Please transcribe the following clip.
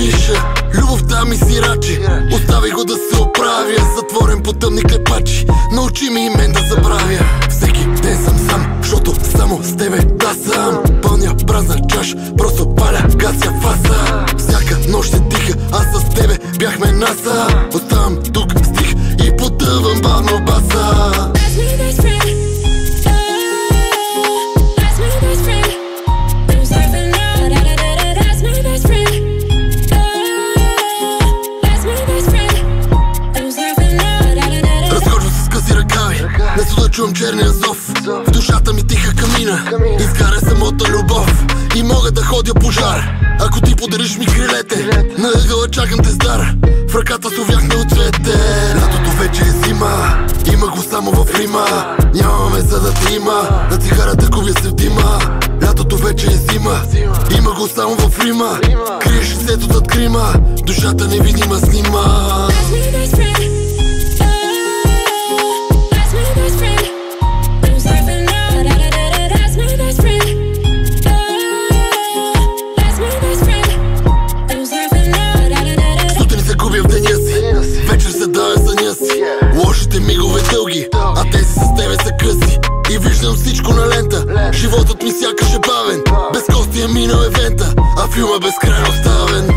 Миша, любовта ми си рачи. Остави го да се оправя, затворен по тъмни клепачи. Научи ми и мен да забравя. Всеки ден съм сам, защото само с тебе да съм. Пълня празна чаш, просто паля, гася фаса. Всяка нощ е тиха, аз с тебе бяхме наса. Оставам тук стих и потъвам бавно баса. Не су да чувам черния зов, в душата ми тиха камина. Изгаря самота любов и мога да ходя пожар. Ако ти подариш ми крилете, на ъгъла чакам те здар. В ръката с увяхме от цвете. Лятото вече е зима, има го само в Рима. Нямаме за да те има, на цигарата губя се в дима. Лятото вече е зима, има го само в Рима. Криеш се зад грима, душата невидима снима. В деня си, вечер се дава съня си. Лошите мигове дълги, а тези с тебе са къси. И виждам всичко на лента, животът ми сякаш е бавен. Без кости е минал евента, а филма безкрайно ставен.